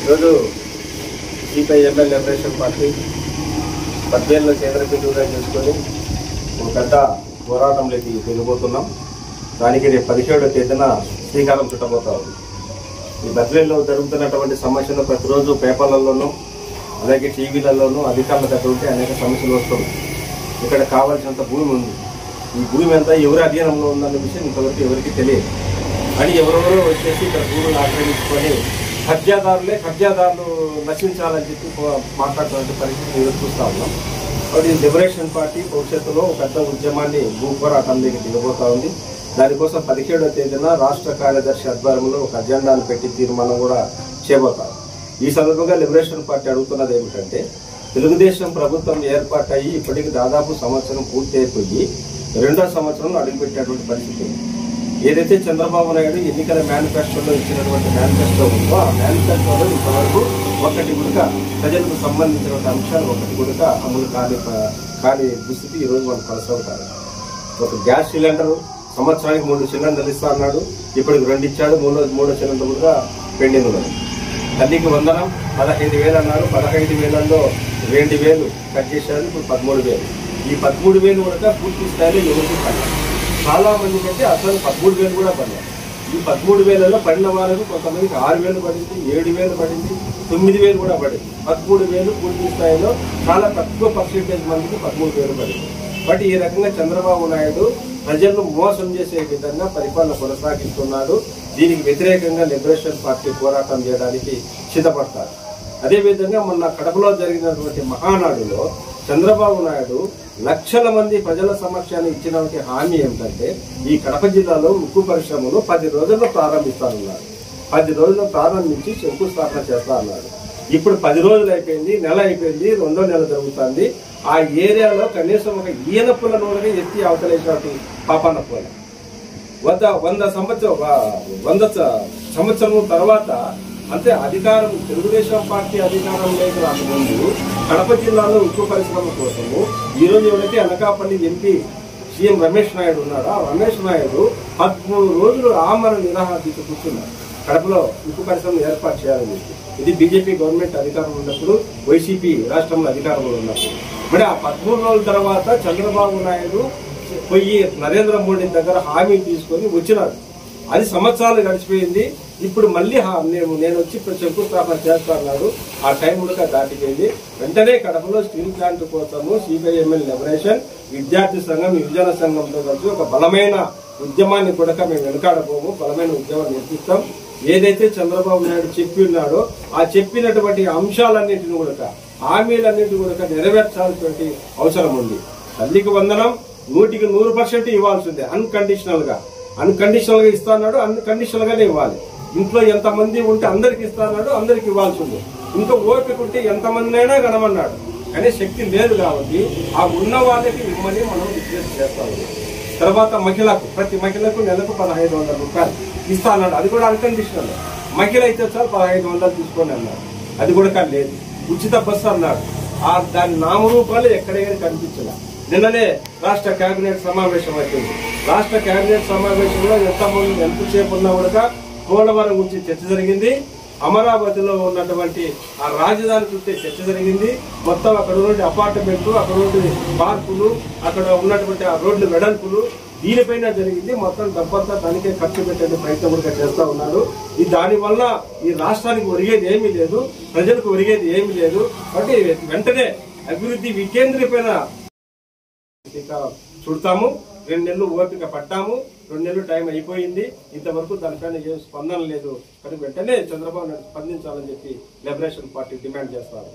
ఈరోజు CPIML liberation party 10,000 కేంద్రబిందువుగా చేసుకొని ఒక పెద్ద పోరాటంలోకి దిగబోతున్నాం. దానికి రేపు 17వ తేదీన శ్రీకారం చుట్టబోతా ఉంది. ఈ బద్వేల్లో జరుగుతున్నటువంటి సమస్యలు ప్రతిరోజు పేపర్లలోనూ అలాగే టీవీలలోనూ అధికారుల దగ్గర ఉంటే అనేక సమస్యలు వస్తున్నాయి. ఇక్కడ కావాల్సినంత భూమి ఉంది. ఈ భూమి అంతా ఎవరి అధీనంలో ఉందన్న విషయం ఇంతవరకు ఎవరికి తెలియదు. అని ఎవరెవరో వచ్చేసి ఇక్కడ భూములు ఆక్రమించుకొని కబ్జాదారులు నశించాలని చెప్పి మాట్లాడుతున్న పరిస్థితి చూస్తూ ఉన్నాం. కాబట్టి లిబరేషన్ పార్టీ భవిష్యత్తులో పెద్ద ఉద్యమాన్ని భూపోరాటంలోకి దిగబోతా ఉంది. దానికోసం 17వ తేదీన రాష్ట్ర కార్యదర్శి ఆధ్వర్యంలో ఒక అజెండాను పెట్టి తీర్మానం కూడా చేయబోతారు. ఈ సందర్భంగా లిబరేషన్ పార్టీ అడుగుతున్నది ఏమిటంటే, తెలుగుదేశం ప్రభుత్వం ఏర్పాటయ్యి ఇప్పటికి దాదాపు సంవత్సరం పూర్తి అయిపోయి 2వ సంవత్సరంలో అడుగుపెట్టినటువంటి పరిస్థితి. ఏదైతే చంద్రబాబు నాయుడు ఎన్నికల మేనిఫెస్టోలో ఇచ్చినటువంటి మేనిఫెస్టో ఉందో ఆ మేనిఫెస్టోలో ఇంతవరకు ఒకటి కూడా ప్రజలకు సంబంధించినటువంటి అంశాలు ఒకటి కూడా అమలు కాని దుస్థితి ఈరోజు మనం కొనసాగుతారు. ఒక గ్యాస్ సిలిండరు సంవత్సరానికి 3 సిలిండర్లు ఇస్తా అన్నాడు, ఇప్పటికి 2 ఇచ్చాడు. మూడో సిలిండర్ కూడా పెండింగ్ ఉన్నది. తల్లికి వందనం 15,000 అన్నాడు, 15,000లో 2,000 కట్ చేశాడు, ఇప్పుడు 13,000. ఈ 13,000 కూడా పూర్తి స్థాయిలో ఎవరికి పడలేదు. చాలా మందికి అయితే అసలు 13,000 కూడా పడలేదు. ఈ 13,000లో పడిన వాళ్ళకు కొంతమందికి 6,000 పడింది, 7,000 పడింది, 9,000 కూడా పడింది. 13,000 పూర్తి స్థాయిలో చాలా తక్కువ పర్సెంటేజ్ మందికి 13,000 పడింది. బట్ ఈ రకంగా చంద్రబాబు నాయుడు ప్రజలను మోసం చేసే విధంగా పరిపాలన కొనసాగిస్తున్నాడు. దీనికి వ్యతిరేకంగా లిబరేషన్ పార్టీ పోరాటం చేయడానికి సిద్ధపడతారు. అదేవిధంగా మొన్న కడపలో జరిగినటువంటి మహానాడులో చంద్రబాబు నాయుడు లక్షల మంది ప్రజల సమక్షాన్ని ఇచ్చినటువంటి హామీ ఏమిటంటే, ఈ కడప జిల్లాలో ఉక్కు పరిశ్రమను 10 రోజుల్లో ప్రారంభిస్తానన్నాడు. 10 రోజుల్లో ప్రారంభించి శంకుస్థాపన చేస్తా అన్నాడు. ఇప్పుడు 10 రోజులు అయిపోయింది, నెల అయిపోయింది, 2వ నెల జరుగుతుంది. ఆ ఏరియాలో కనీసం ఒక ఈయన పుల్ల నూనె ఎత్తి అవతలేసినట్టు పాపన్న పూల 100 సంవత్సరం తర్వాత అంటే అధికారం తెలుగుదేశం పార్టీ అధికారంలోకి రాకముందు కడప జిల్లాలో ఉక్కు పరిశ్రమ కోసము ఈరోజు ఎవరైతే అనకాపల్లి ఎంపీ సీఎం రమేష్ నాయుడు ఉన్నాడో ఆ రమేష్ నాయుడు 13 రోజులు ఆమరణ నిరాహార దీక్ష కూర్చున్నాడు కడపలో ఉక్కు పరిశ్రమ ఏర్పాటు చేయాలని చెప్పి. ఇది బీజేపీ గవర్నమెంట్ అధికారంలో ఉన్నప్పుడు, వైసీపీ రాష్ట్రంలో అధికారంలో ఉన్నప్పుడు. మరి ఆ 13 రోజుల తర్వాత చంద్రబాబు నాయుడు పోయి నరేంద్ర మోడీ దగ్గర హామీ తీసుకొని వచ్చినాడు. అది సంవత్సరాలు గడిచిపోయింది. ఇప్పుడు మళ్ళీ నేను వచ్చి శంకుస్థాపన చేస్తాను. ఆ టైం కూడా దాటిపోయింది. వెంటనే కడపలో స్టీల్ ప్లాంట్ కోసము సిపిఐఎంఎల్ లిబరేషన్ విద్యార్థి సంఘం, యువజన సంఘంతో కలిసి ఒక బలమైన ఉద్యమాన్ని కూడా మేము వెనుకాడబోము. బలమైన ఉద్యమాన్ని నిర్మిస్తాం. ఏదైతే చంద్రబాబు నాయుడు చెప్పి ఉన్నాడో ఆ చెప్పినటువంటి అంశాలన్నింటినీ కూడా, హామీలన్నింటినీ కూడా నెరవేర్చాల్సినటువంటి అవసరం ఉంది. తల్లికి వందనం 100% ఇవ్వాల్సిందే. అన్కండిషనల్ గా ఇస్తా అన్నాడు, అన్కండిషనల్ గానే ఇవ్వాలి. ఇంట్లో ఎంతమంది ఉంటే అందరికి ఇస్తా అన్నాడు, అందరికి ఇవ్వాల్సి ఉంది. ఇంకా ఓపిక ఉంటే ఎంతమంది అయినా కనమన్నాడు. కానీ శక్తి లేదు కాబట్టి ఆ ఉన్న వాళ్ళకి ఇవ్వమని మనం విజ్ఞప్తి చేస్తాము. తర్వాత ప్రతి మహిళకు నెలకు 1,500 రూపాయలు ఇస్తా అన్నాడు. అది కూడా అన్కండిషనల్. మహిళ అయితే చాలు 1,500 తీసుకొని అన్నాడు. అది కూడా లేదు. ఉచిత బస్సు అన్నాడు. దాని నామరూపాలు ఎక్కడైనా కనిపించలే. నిన్ననే రాష్ట్ర కేబినెట్ సమావేశం వచ్చింది. రాష్ట్ర కేబినెట్ సమావేశంలో ఎంతసేపు ఉన్నా కూడా పోలవరం గురించి చర్చ జరిగింది. అమరావతిలో ఉన్నటువంటి ఆ రాజధాని చుట్టే చర్చ జరిగింది. మొత్తం అక్కడ ఉన్నటువంటి అపార్ట్మెంట్లు, అక్కడ ఉన్నటువంటి పార్కులు, అక్కడ ఉన్నటువంటి ఆ రోడ్లు వెడల్పులు, దీనిపైన జరిగింది. మొత్తం డబ్బంతా దానికే ఖర్చు పెట్టే ప్రయత్నం కూడా చేస్తా ఉన్నాడు. దానివల్ల ఈ రాష్ట్రానికి ఒరిగేది ఏమీ లేదు, ప్రజలకు ఒరిగేది ఏమీ లేదు. కాబట్టి వెంటనే అభివృద్ధి వికేంద్రీకరణ చుడతాము. 2 నెలలు ఓపిక పట్టాము. 2 నెలలు టైం అయిపోయింది. ఇంతవరకు దానిపైన ఏం స్పందన లేదు. కానీ వెంటనే చంద్రబాబు నాయుడు స్పందించాలని చెప్పి లిబరేషన్ పార్టీ డిమాండ్ చేస్తారు.